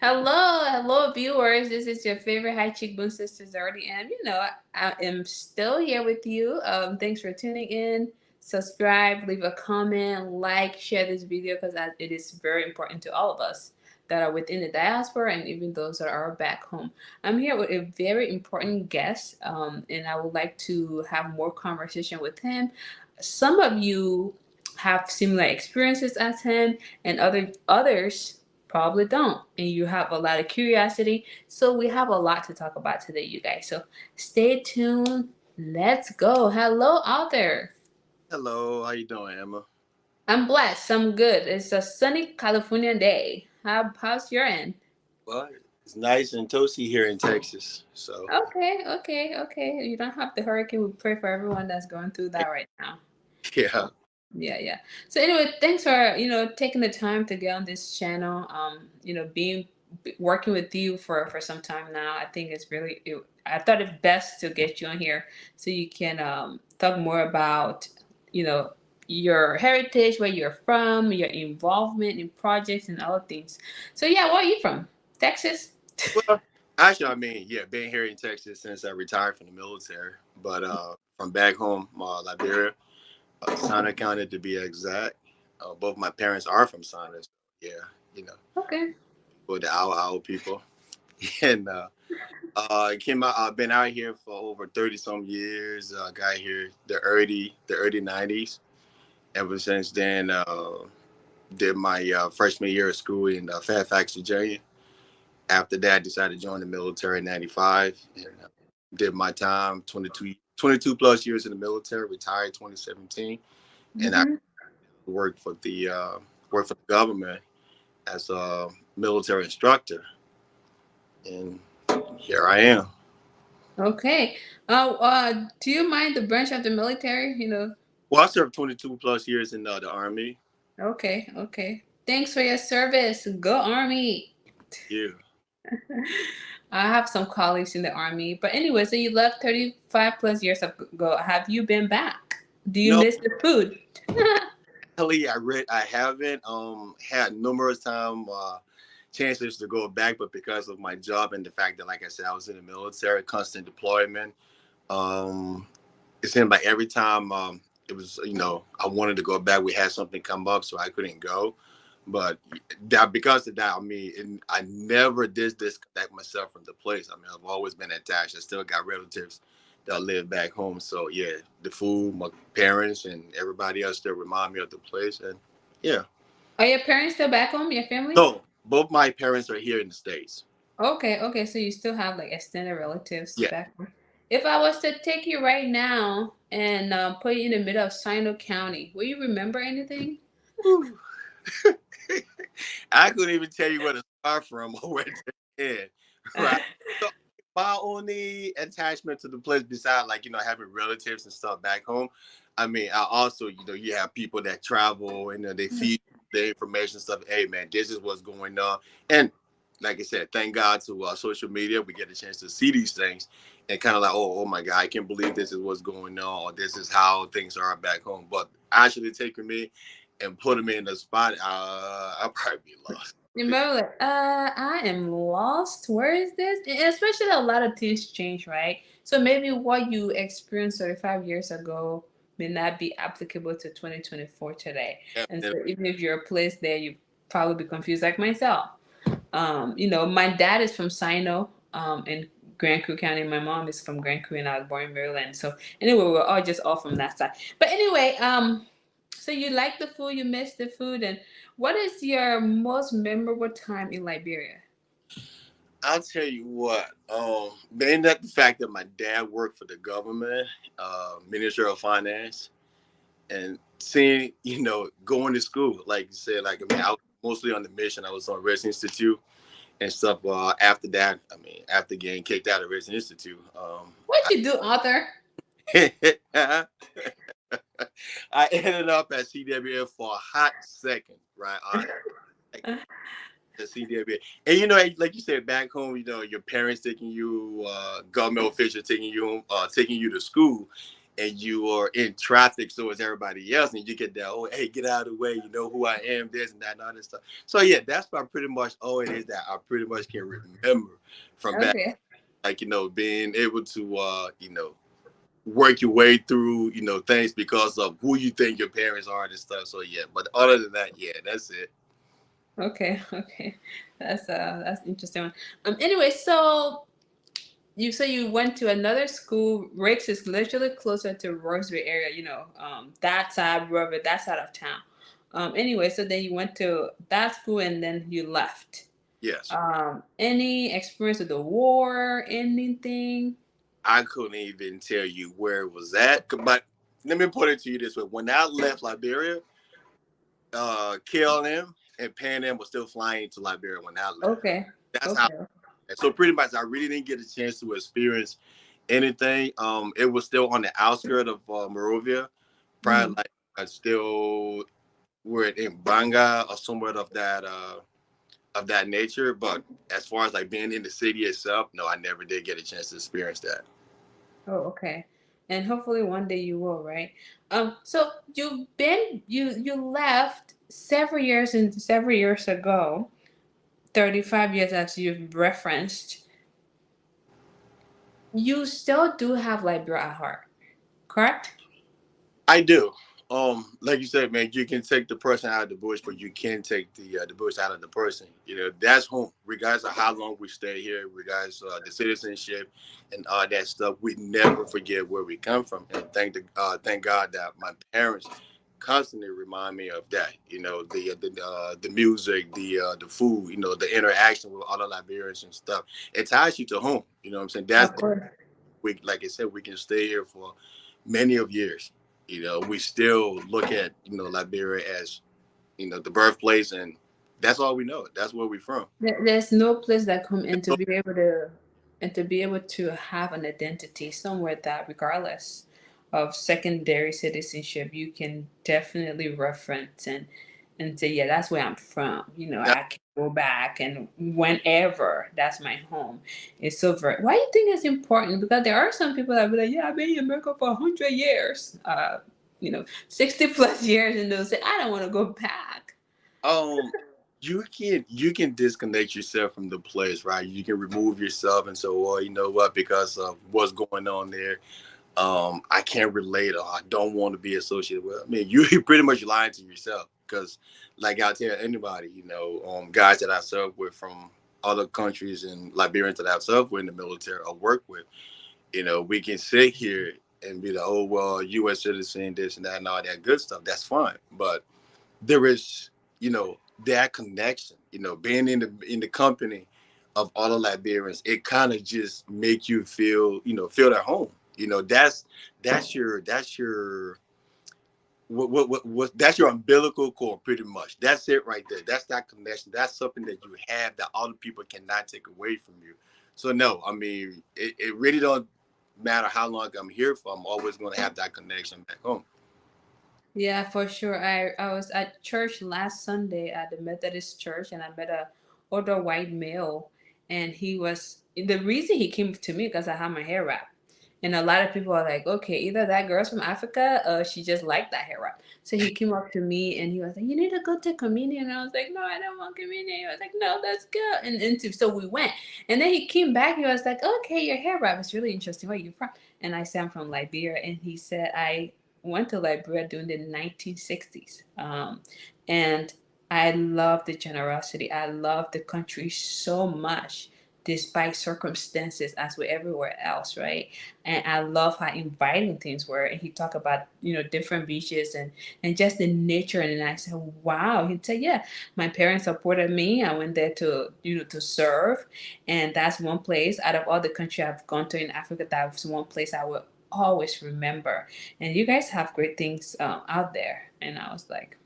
Hello, viewers. This is your favorite high cheekbone sister, Zawadi, and I am still here with you. Thanks for tuning in. Subscribe, leave a comment, like, share this video because it is very important to all of us that are within the diaspora and even those that are back home. I'm here with a very important guest, and I would like to have more conversation with him. Some of you have similar experiences as him, and others probably don't, and you have a lot of curiosity, so we have a lot to talk about today, you guys, so stay tuned. Let's go. Hello out there. Hello, how you doing, Emma? I'm blessed, I'm good. It's a sunny California day. How's your end? Well, it's nice and toasty here in Texas. So, Okay, you don't have the hurricane. We pray for everyone that's going through that right now. yeah, Yeah. So anyway, thanks for taking the time to get on this channel. Being working with you for some time now. I think it's really. I thought it best to get you on here so you can talk more about you know your heritage, where you're from, your involvement in projects and other things. So yeah, where are you from? Texas. well, actually, yeah, been here in Texas since I retired from the military. But from back home, Liberia, Sana County to be exact. Both my parents are from Sana. So yeah, you know, Okay. with the Owl people, and came out. I've been out here for over 30 some years. Got here the early '90s. Ever since then, did my freshman year of school in Fairfax, Virginia. After that, I decided to join the military in '95 and did my time 22 plus years in the military. Retired 2017, and I Mm-hmm. worked for the government as a military instructor. And here I am. Okay. Do you mind the branch of the military? Well, I served 22 plus years in the Army. Okay. Thanks for your service. Go Army. Yeah. I have some colleagues in the Army. But anyway, so you left 35 plus years ago. Have you been back? Do you No, miss the food? actually, I haven't had numerous chances to go back, but because of my job and the fact that, like I said, I was in the military, constant deployment. Um, it seemed like every time it was, I wanted to go back, we had something come up, so I couldn't go. But that because of that, I never did disconnect myself from the place. I mean, I've always been attached. I still got relatives that live back home. So yeah, the food, my parents, and everybody else still remind me of the place. And yeah, Are your parents still back home? Your family? so both my parents are here in the States. Okay. So you still have like extended relatives Yeah. back home. If I was to take you right now and put you in the middle of Sino County, will you remember anything? Whew. I couldn't even tell you where to start from or where to end. Right. So my only attachment to the place, besides like having relatives and stuff back home, I also you have people that travel and they feed the information stuff. Hey man, this is what's going on, and like I said, thank God to social media, we get a chance to see these things and kind of like, oh my God, I can't believe this is what's going on, or this is how things are back home. But actually taking me and put them in the spot, I'll probably be lost. Remember, like, I am lost. Where is this? And especially a lot of things change, right? So maybe what you experienced 35 years ago may not be applicable to 2024 today. And so even if you're placed there, you probably be confused like myself. My dad is from Sino, in Grand Creek County. My mom is from Grand Creek, and I was born in Maryland. So anyway, we're all from that side. But anyway, so you like the food, you miss the food, and what is your most memorable time in Liberia? I'll tell you what. Being that the fact that my dad worked for the government, Minister of Finance, and seeing going to school, like you said, I was mostly on the mission. I was on Risk Institute and stuff. After that, after getting kicked out of Risk Institute, What you do, author? I, I ended up at CWF for a hot second, right? The CWA. And like you said, back home, your parents taking you, government officials taking you to school, and you are in traffic, so is everybody else, and you get that, oh, hey, get out of the way, you know who I am, this and that and all this stuff. So yeah, that's about pretty much all it is that I pretty much can remember from back, Okay. like, being able to work your way through, things because of who you think your parents are and stuff. So yeah, but other than that, yeah, that's it. Okay. Okay. That's interesting one. Anyway, so you say you went to another school. Rakes is literally closer to Royesville area, that side, Royesville, that side of town. Anyway, so then you went to that school and then you left. Yes. Any experience with the war, anything? I couldn't even tell you where it was at, but let me put it to you this way: when I left Liberia, KLM and Pan Am was still flying to Liberia when I left. Okay. That's how. Okay. So pretty much, I really didn't get a chance to experience anything. It was still on the outskirts of Monrovia, Hmm. probably like I still were in Banga or somewhere of that nature. But as far as like being in the city itself, no, I never did get a chance to experience that. Oh, okay. And hopefully one day you will, right? So you left several years ago, 35 years as you've referenced. You still do have Liberia at heart, correct? I do. Like you said, man, you can take the person out of the bush, but you can take the bush out of the person. That's home. Regardless of how long we stay here, regardless of the citizenship and all that stuff, we never forget where we come from. And thank God that my parents constantly remind me of that. The music, the food, the interaction with other Liberians and stuff. It ties you to home. You know what I'm saying? That's Of course. we like I said, we can stay here for many of years. We still look at Liberia as the birthplace, and that's all we know. That's where we're from. There's no place that come in to be able to and to be able to have an identity somewhere that regardless of secondary citizenship, you can definitely reference and say, yeah, that's where I'm from. That, I can go back and whenever that's my home. It's so very why do you think it's important? Because there are some people that be like, yeah, I've been in America for 100 years. 60 plus years and they'll say, I don't want to go back. um, you can disconnect yourself from the place, right? You can remove yourself and so, well, you know what, because of what's going on there, I can't relate or I don't want to be associated with. I mean, you pretty much lying to yourself because, like I tell anybody, guys that I serve with from other countries and Liberians that I've served with in the military or work with, we can sit here and be like, oh, well, U.S. citizen, this and that, and all that good stuff. That's fine, but there is, that connection. Being in the company of other Liberians, it kind of just make you feel at home. That's your what that's your umbilical cord, pretty much. That's it right there. That's that connection. That's something that you have that other people cannot take away from you. So no, I mean, it really don't matter how long I'm here for. I'm always going to have that connection back home. Yeah, for sure. I was at church last Sunday at the Methodist church and I met a older white male and he was the reason he came to me because I had my hair wrapped. And a lot of people are like, okay, either that girl's from Africa or she just liked that hair wrap. So he came up to me and he was like, you need to go to communion. And I was like, no, I don't want communion. He was like, no, let's go. So we went. And then he came back. He was like, okay, your hair wrap is really interesting. Where are you from? And I said, I'm from Liberia. And he said, I went to Liberia during the 1960s. And I love the generosity. I love the country so much, despite circumstances as with everywhere else, right? And I love how inviting things were. And he talked about, different beaches and just the nature. And I said, wow. He'd say, yeah, my parents supported me. I went there to, to serve. And that's one place out of all the country I've gone to in Africa, that was one place I would always remember. And you guys have great things out there. And I was like,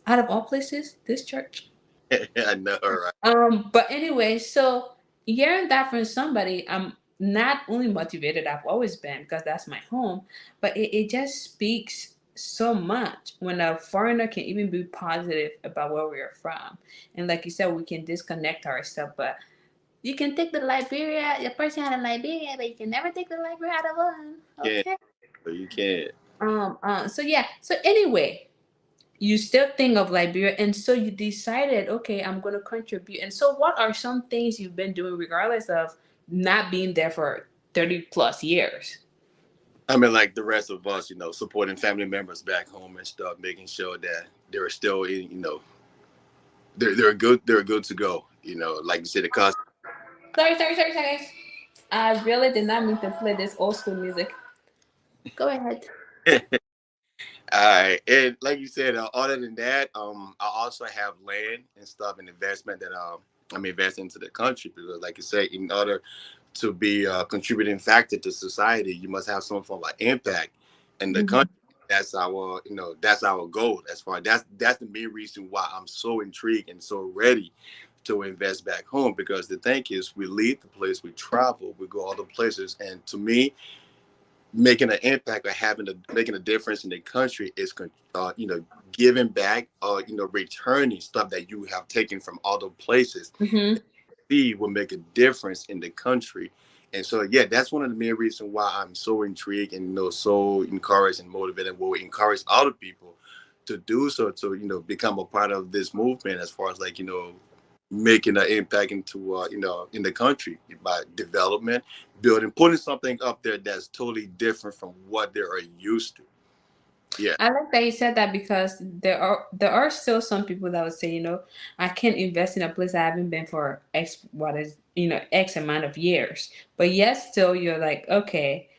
out of all places, this church. I know, right? But anyway, so hearing that from somebody, I'm not only motivated, I've always been because that's my home, but it just speaks so much when a foreigner can even be positive about where we're from. And like you said, we can disconnect ourselves, but you can take the Liberia, the person out of Liberia, but you can never take the Liberia out of one. Yeah, Okay. You can't. So yeah. So anyway, you still think of Liberia, and so you decided, okay, I'm going to contribute. And so, what are some things you've been doing, regardless of not being there for 30 plus years? I mean, like the rest of us, supporting family members back home and stuff, making sure that they're still in, they're good to go. Like you said, the cost. Sorry, guys. I really did not mean to play this old school music. Go ahead. All right, and like you said, other than that, I also have land and stuff and investment that I'm investing into the country because, like you say, in order to be a contributing factor to society, you must have some form of impact in the Hmm. country. That's our goal. As far that's the main reason why I'm so intrigued and so ready to invest back home because the thing is, we leave the place, we travel, we go other places, and to me, making an impact or making a difference in the country is giving back or returning stuff that you have taken from other places Hmm. that see will make a difference in the country. And so yeah, that's one of the main reasons why I'm so intrigued and so encouraged and motivated and will encourage other people to do so, to become a part of this movement as far as like making an impact into in the country by development, building, putting something up there that's totally different from what they are used to. Yeah. I like that you said that because there are still some people that would say, I can't invest in a place I haven't been for X amount of years. But yet still you're like, okay,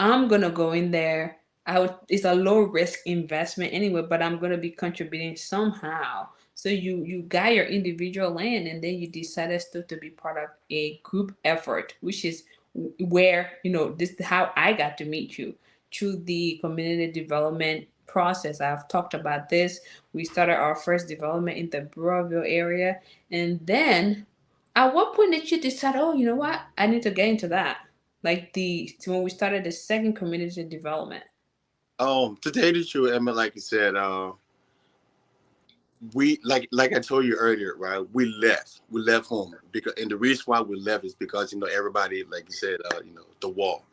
I'm gonna go in there. It's a low risk investment anyway, but I'm gonna be contributing somehow. So you got your individual land, and then you decided still to be part of a group effort, which is where this is how I got to meet you through the community development process. I've talked about this. We started our first development in the Royesville area, and then at what point did you decide, oh, you know what, I need to get into that? Like when we started the second community development. To tell you the truth, Emma, like you said, we like I told you earlier, right? We left home because, and the reason why we left is because everybody, like you said, the wall,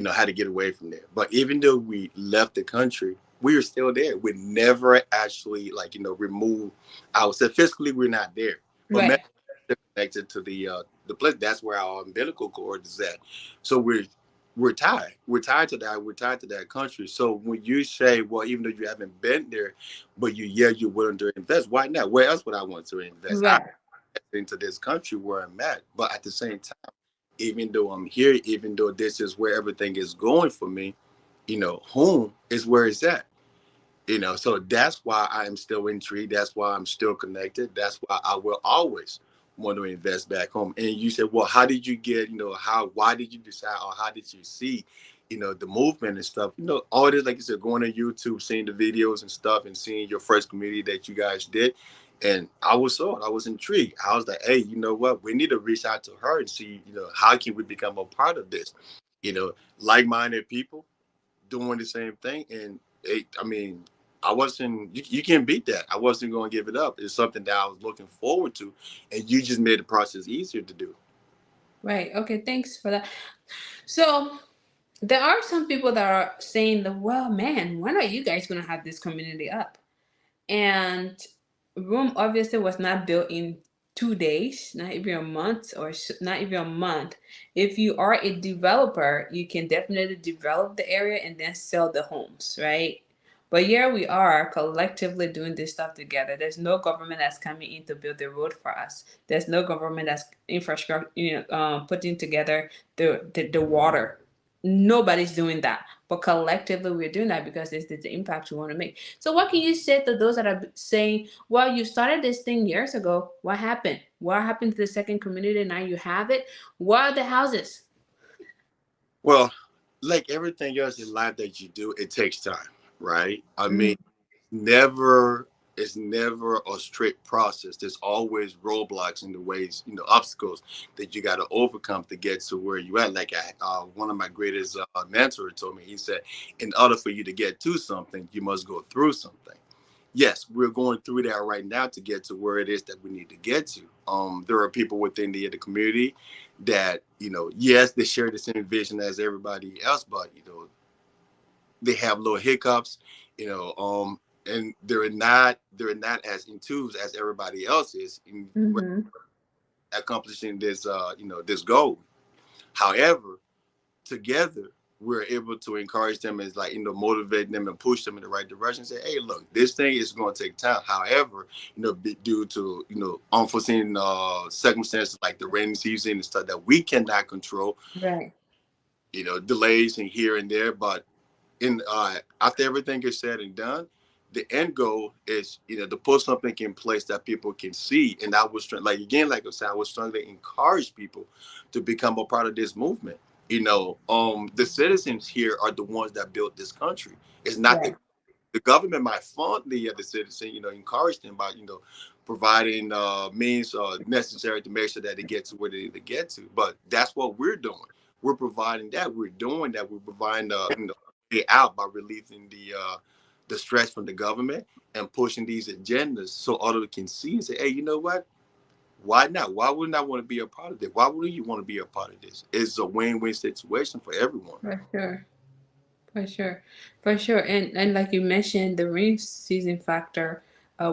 how to get away from there. But even though we left the country, we are still there. We never actually like remove ourselves. Physically, we're not there, but Right. connected to the place. That's where our umbilical cord is at. So we're tied. We're tied to that. We're tied to that country. So when you say, well, even though you haven't been there, but you're willing to invest, why not? Where else would I want to invest? I Right. into this country where I'm at. But at the same time, even though I'm here, even though this is where everything is going for me, home is where it's at. So that's why I am still intrigued. That's why I'm still connected. That's why I will always want to invest back home. And you said, well, how did you get, why did you decide, or how did you see, the movement and stuff? All this, like you said, going on YouTube, seeing the videos and stuff, and seeing your first community that you guys did. And I was intrigued. I was like, hey, you know what? We need to reach out to her and see, how can we become a part of this? Like-minded people doing the same thing. And I mean, I wasn't, you can't beat that. I wasn't going to give it up. It's something that I was looking forward to. And you just made the process easier to do. Right. Okay. Thanks for that. So there are some people that are saying that, well, man, when are you guys gonna have this community up? And Rome obviously was not built in 2 days, not even a month, or not even a month. If you are a developer, you can definitely develop the area and then sell the homes, right? But here we are collectively doing this stuff together. There's no government that's coming in to build the road for us. There's no government that's infrastructure, putting together the water. Nobody's doing that, but collectively we're doing that because this is the impact we want to make. So what can you say to those that are saying, well, you started this thing years ago, what happened? What happened to the second community? Now you have it. What are the houses? Well, like everything else in life that you do, it takes time, right? I Mm, mean, never it's never a straight process. There's always roadblocks in the ways, obstacles that you got to overcome to get to where you at. Like one of my greatest mentors told me, he said, in order for you to get to something, you must go through something. Yes, we're going through that right now to get to where it is that we need to get to. There are people within the community that, yes, they share the same vision as everybody else, but they have little hiccups, you know, and they're not as enthused as everybody else is in Mm-hmm. accomplishing this this goal. However, together we're able to encourage them and like motivate them and push them in the right direction. Say, hey, look, this thing is going to take time. However, due to unforeseen circumstances like the rainy season and stuff that we cannot control, Right. delays and here and there. But in after everything is said and done, the end goal is to put something in place that people can see. And I was like, again, like I said, I was trying to encourage people to become a part of this movement. The citizens here are the ones that built this country. It's not Right. the government might fund the citizen, encourage them by, providing means necessary to make sure that they get to where they need to get to. But that's what we're doing. We're providing that. We're doing that. We're providing way out by relieving the stress from the government and pushing these agendas so others can see and say, hey, you know what? Why not? Why wouldn't I want to be a part of this? Why wouldn't you want to be a part of this? It's a win-win situation for everyone. For sure. For sure, for sure, and like you mentioned, the rainy season factor.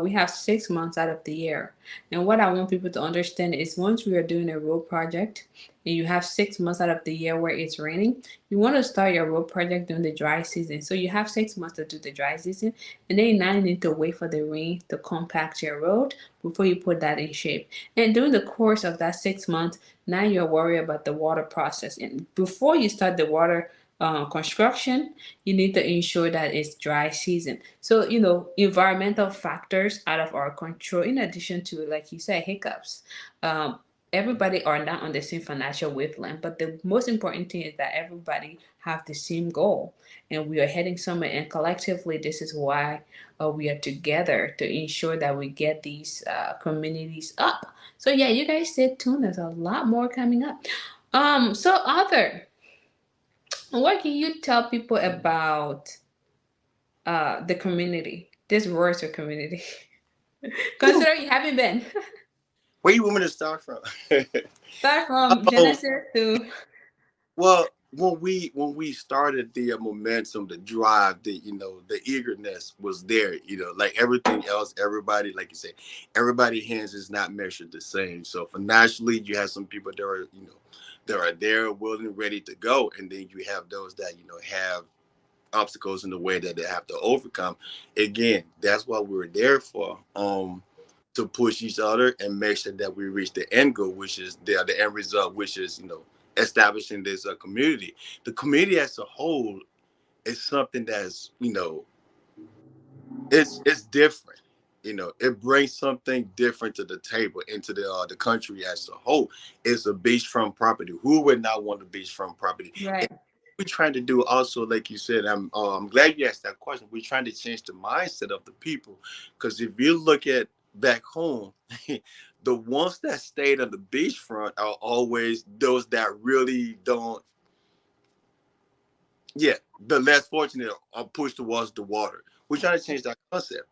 We have 6 months out of the year, and what I want people to understand is once we are doing a road project, and you have 6 months out of the year where it's raining, you want to start your road project during the dry season. So you have 6 months to do the dry season, and then you now need to wait for the rain to compact your road before you put that in shape. And during the course of that 6 months, now you're worried about the water process, and before you start the water construction, you need to ensure that it's dry season. So, environmental factors out of our control, in addition to, like you said, hiccups. Um, Everybody are not on the same financial wavelength, but the most important thing is that everybody have the same goal and we are heading somewhere. And collectively, this is why we are together to ensure that we get these communities up. So yeah, you guys stay tuned. There's a lot more coming up. So Arthur, what can you tell people about the community, this Royesville community? Whew. Consider you haven't been. Where you want me to start from? Start from Oh, Genesis to well, when we started the momentum, the drive, the eagerness was there. Like everything else, everybody, like you say, everybody hands is not measured the same. So financially, you have some people that are that are there, willing, ready to go, and then you have those that have obstacles in the way that they have to overcome. Again, that's what we're there for. To push each other and make sure that we reach the end goal, which is the end result, which is establishing this community. The community as a whole is something that's it's different. It brings something different to the table into the country as a whole. It's a beachfront property. Who would not want a beachfront property? right, We're trying to do also, like you said, I'm glad you asked that question. We're trying to change the mindset of the people, because if you look at back home, the ones that stayed on the beachfront are always those that really don't. Yeah, the less fortunate are pushed towards the water. We're trying to change that concept.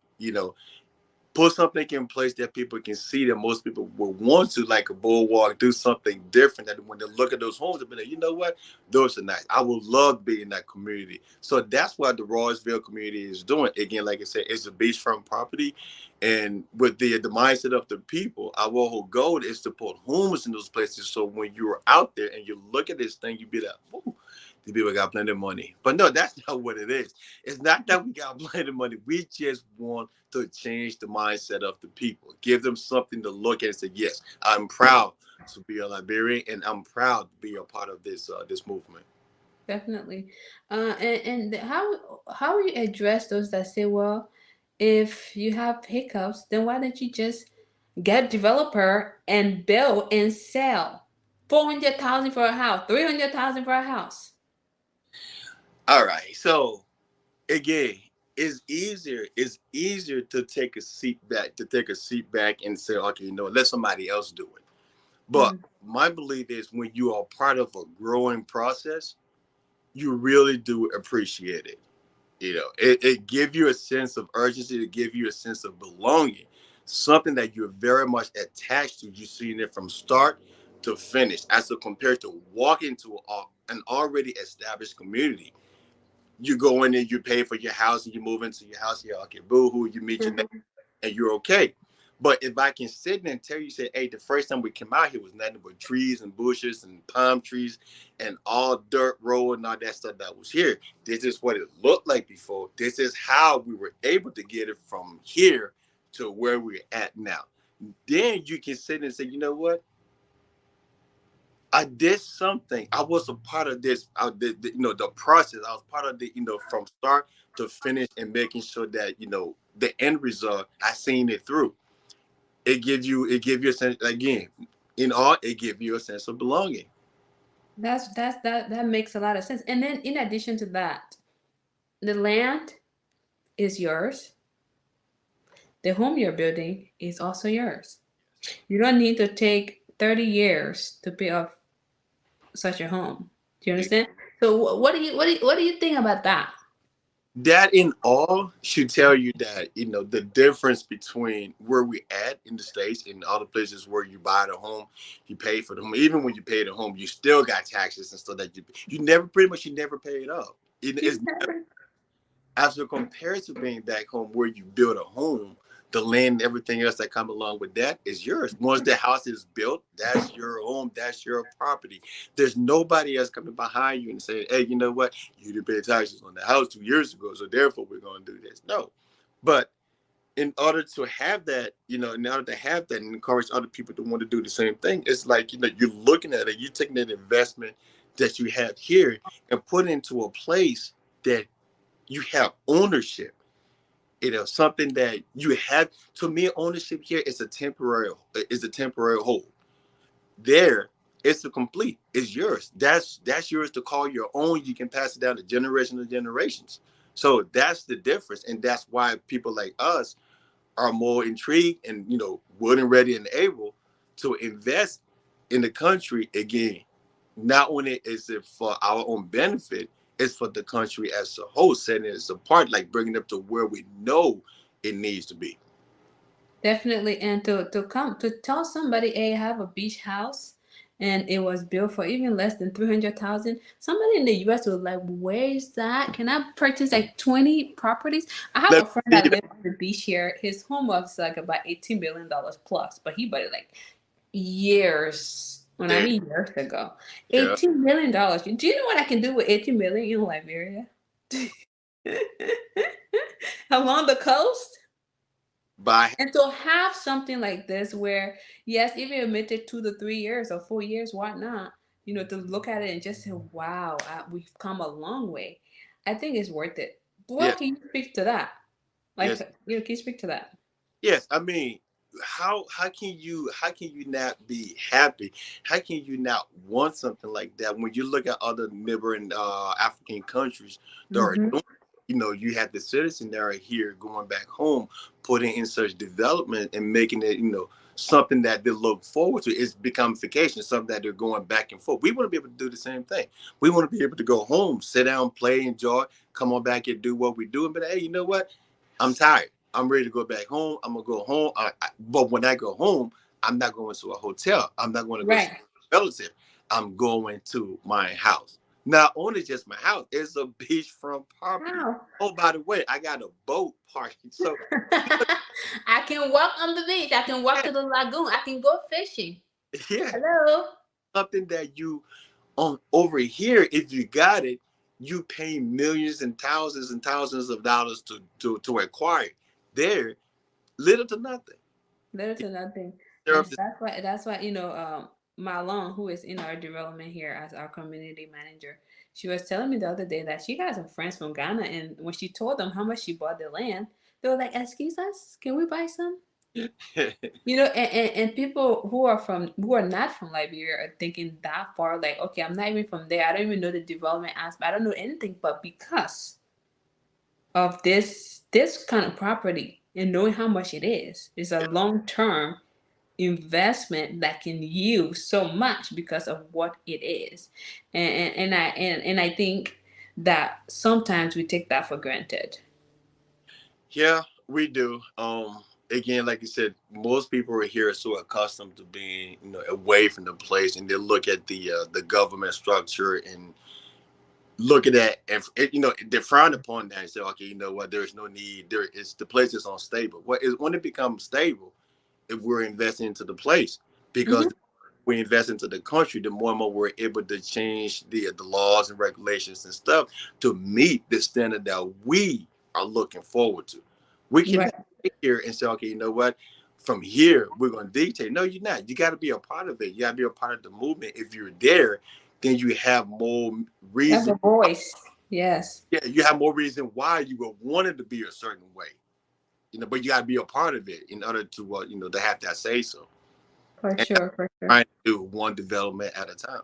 Put something in place that people can see, that most people will want to, like a bulwark, do something different. That when they look at those homes, they'll be like, you know what, those are nice. I would love to be in that community. So that's what the Royesville community is doing. Again, like I said, it's a beachfront property, and with the mindset of the people, our whole goal is to put homes in those places. So when you're out there and you look at this thing, you be like, ooh, the people got plenty of money. But no, that's not what it is. It's not that we got plenty of money. We just want to change the mindset of the people, give them something to look at and say, yes, I'm proud to be a Liberian, and I'm proud to be a part of this movement. definitely. And how will you address those that say, well, if you have hiccups, then why don't you just get a developer and build and sell 400,000 for a house, 300,000 for a house? All right. So again, it's easier to take a seat back and say, okay, let somebody else do it. But Mm, my belief is when you are part of a growing process, you really do appreciate it. It give you a sense of urgency, to give you a sense of belonging, something that you're very much attached to. You seeing it from start to finish, as compared to walking to an already established community. You go in there, you pay for your house, and you move into your house. Yeah, okay, boo hoo. You meet your neighbor, Mhm. and you're okay. But if I can sit there and tell you, say, hey, the first time we came out here was nothing but trees and bushes and palm trees and all dirt road and all that stuff that was here. This is what it looked like before. This is how we were able to get it from here to where we're at now. Then you can sit and say, you know what? I did something. I was a part of this. The process. I was part of the, from start to finish and making sure that, the end result, I seen it through. It give you a sense, again, in all, it give you a sense of belonging. That makes a lot of sense. And then in addition to that, the land is yours. The home you're building is also yours. You don't need to take 30 years to pay off such a home. Do you understand? So what do you think about that? That in all should tell you that, the difference between where we at in the States and other places where you buy the home, you pay for the home. Even when you pay the home, you still got taxes and stuff that you never, pretty much, you never pay it up. It's as a compared to being back home where you build a home, the land and everything else that come along with that is yours. Once the house is built, that's your home, that's your property. There's nobody else coming behind you and saying, hey, you know what, you didn't pay taxes on the house 2 years ago, so therefore we're going to do this. No. But in order to have that, in order to have that and encourage other people to want to do the same thing, it's like, you're looking at it, you're taking that investment that you have here and put it into a place that you have ownership. Something that you have. To me, ownership here is a temporary hold. There, it's a complete. It's yours. That's yours to call your own. You can pass it down to generations and generations. So that's the difference, and that's why people like us are more intrigued and, willing, ready, and able to invest in the country again. Not only is it for our own benefit, it's for the country as a whole, setting it apart, like bringing it up to where we know it needs to be. Definitely, and to come to tell somebody, hey, I have a beach house, and it was built for even less than 300,000. Somebody in the U.S. was like, "Where is that? Can I purchase like 20 properties?" I have Let a friend me that see that. lives on the beach here. His home was like about $18 million plus, but he bought it like years. When I There, mean years ago, yeah. $18 million. Do you know what I can do with 18 million in Liberia? Along the coast. By And to have something like this where, yes, even admit it 2 to 3 years or 4 years, why not? To look at it and just say, wow, we've come a long way. I think it's worth it. Well, yes, can you speak to that? Like, yes, can you speak to that? yes. I mean, how can you not be happy? How can you not want something like that when you look at other neighboring African countries that are Mm-hmm. doing? You have the citizens that are here going back home, putting in such development and making it, something that they look forward to. It's becomeification, something that they're going back and forth. We want to be able to do the same thing. We want to be able to go home, sit down, play, enjoy, come on back and do what we do. But hey, you know what? I'm tired. I'm ready to go back home. I'm gonna go home. But when I go home, I'm not going to a hotel. I'm not going to go see Right. a relative. I'm going to my house. Not only just my house, it's a beachfront property. How? Oh, by the way, I got a boat parking. So I can walk on the beach. I can walk yeah, to the lagoon. I can go fishing. yeah, Hello. something that you on over here, if you got it, you pay millions and thousands of dollars to acquire. There, little to nothing. Little to nothing. And Serve the that's why Malone, who is in our development here as our community manager, she was telling me the other day that she got some friends from Ghana, and when she told them how much she bought the land, they were like, "Excuse us, can we buy some?" And people who are not from Liberia are thinking that far, like, okay, I'm not even from there. I don't even know the development aspect. I don't know anything, but because of this kind of property and knowing how much it is a long term investment that can yield so much because of what it is. And I think that sometimes we take that for granted. Yeah, we do. Again, like you said, most people are here so accustomed to being, away from the place, and they look at the government structure and look at that, and they frown upon that and say, okay, you know what, there's no need. There is the place is unstable. What is when it becomes stable if we're investing into the place because Mm-hmm. we invest into the country, the more and more we're able to change the laws and regulations and stuff to meet the standard that we are looking forward to. We can Right. sit here and say, okay, you know what? From here, we're going to dictate. No, you're not. You got to be a part of it. You got to be a part of the movement. If you're there, then you have more You have reason. a voice. Yes. Yeah, you have more reason why you would want it to be a certain way. But you got to be a part of it in order to, to have that say so. For And sure. For sure. trying to do one development at a time.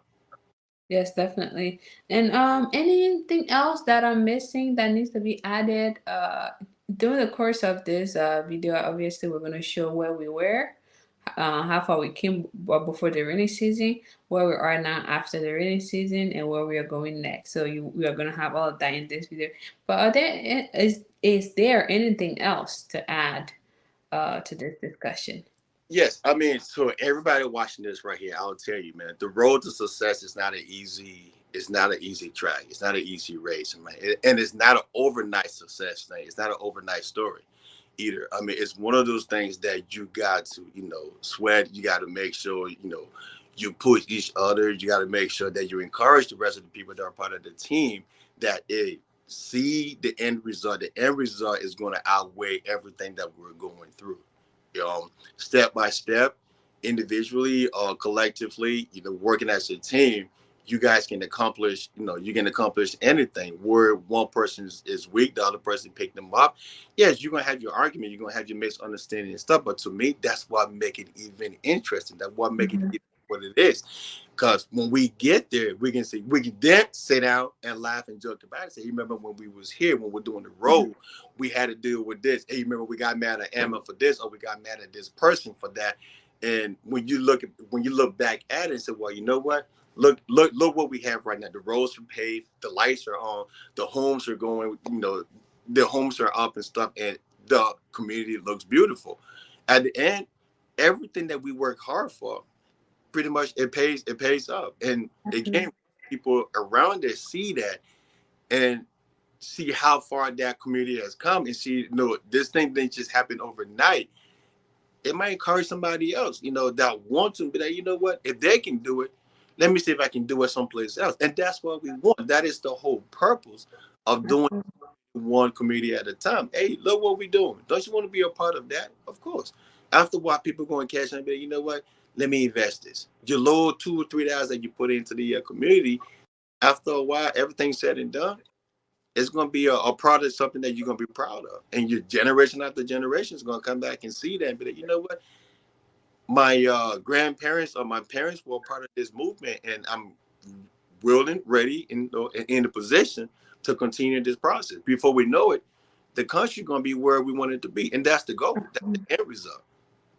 Yes, definitely. And anything else that I'm missing that needs to be added? During the course of this video, obviously we're gonna show where we were, how far we came before the rainy season, where we are now after the rainy season, and where we are going next. So we are gonna have all of that in this video. But is there anything else to add to this discussion? Yes, I mean, so everybody watching this right here, I'll tell you, man, the road to success is not an easy. It's not an easy track. It's not an easy race, man, and it's not an overnight success thing. It's not an overnight story, either. I mean, it's one of those things that you got to, sweat. You got to make sure, you push each other. You got to make sure that you encourage the rest of the people that are part of the team that it see the end result. The end result is going to outweigh everything that we're going through. Step by step, individually or collectively, working as a team, you guys can accomplish, you can accomplish anything. Where one person is weak, the other person pick them up. Yes, you're gonna have your argument, you're gonna have your misunderstanding and stuff. But to me, that's what make it even interesting. That's what make it Mhm. even what it is. Because when we get there, we can then sit down and laugh and joke about it. Say, you remember when we was here, when we're doing the Mhm. road, we had to deal with this. Hey, you remember we got mad at Emma for this, or we got mad at this person for that. And when you look back at it and say, well, you know what? Look what we have right now. The roads are paved, the lights are on, the homes are going, the homes are up and stuff, and the community looks beautiful. At the end, everything that we work hard for, pretty much it pays off. And again, people around us see that and see how far that community has come and see, this thing didn't just happen overnight. It might encourage somebody else, that wants to be like, you know what, if they can do it, let me see if I can do it someplace else. And that's what we want. That is the whole purpose of doing one community at a time. Hey, look what we're doing. Don't you want to be a part of that? Of course. After a while, people going to catch on and be like, you know what? Let me invest this. Your little $2 or $3 that you put into the community, after a while, everything's said and done, it's going to be a product, something that you're going to be proud of. And your generation after generation is going to come back and see that and be like, you know what? My grandparents or my parents were part of this movement, and I'm willing, ready, and in the position to continue this process. Before we know it, the country going to be where we want it to be, and that's the goal. That's the end result.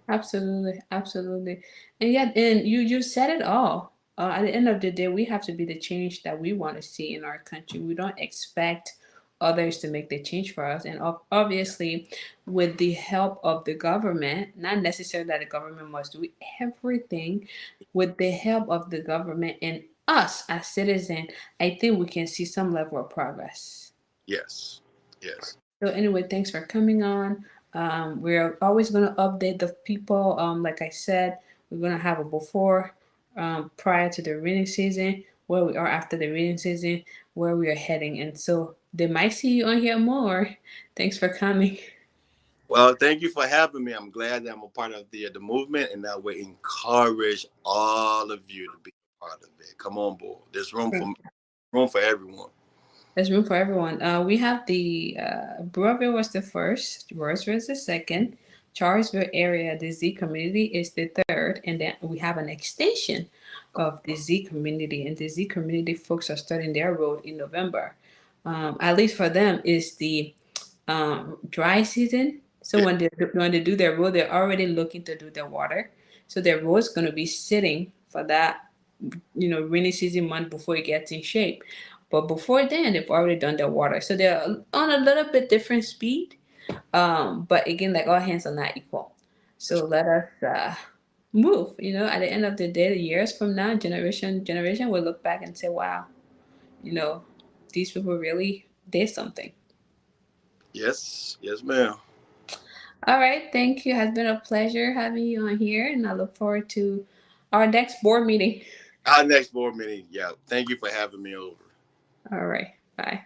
Absolutely, absolutely. And yet, and you said it all. At the end of the day, we have to be the change that we want to see in our country. We don't expect others to make the change for us. And obviously, with the help of the government, not necessarily that the government must do everything, with the help of the government and us as citizens, I think we can see some level of progress. Yes, yes. So anyway, thanks for coming on. We're always going to update the people. Like I said, we're going to have a before, prior to the rainy season, where we are after the rainy season, where we are heading. And so they might see you on here more. Thanks for coming. Well, thank you for having me. I'm glad that I'm a part of the movement, and that we encourage all of you to be a part of it. Come on board. There's room for everyone. There's room for everyone. We have the Broadville was the first, Royesville is the second, Charlesville area, the Z community is the third, and then we have an extension of the Z community. And the Z community folks are starting their road in November. At least for them, is the dry season. So Yeah. when they do their road, they're already looking to do their water. So their road's going to be sitting for that rainy season month before it gets in shape. But before then, they've already done their water. So they're on a little bit different speed. But again, like all hands are not equal. So let us move. At the end of the day, years from now, generation will look back and say, wow, you know, these people really did something. Yes, yes, ma'am. All right, thank you. It has been a pleasure having you on here, and I look forward to our next board meeting. Our next board meeting. Yeah. Thank you for having me over. All right, bye.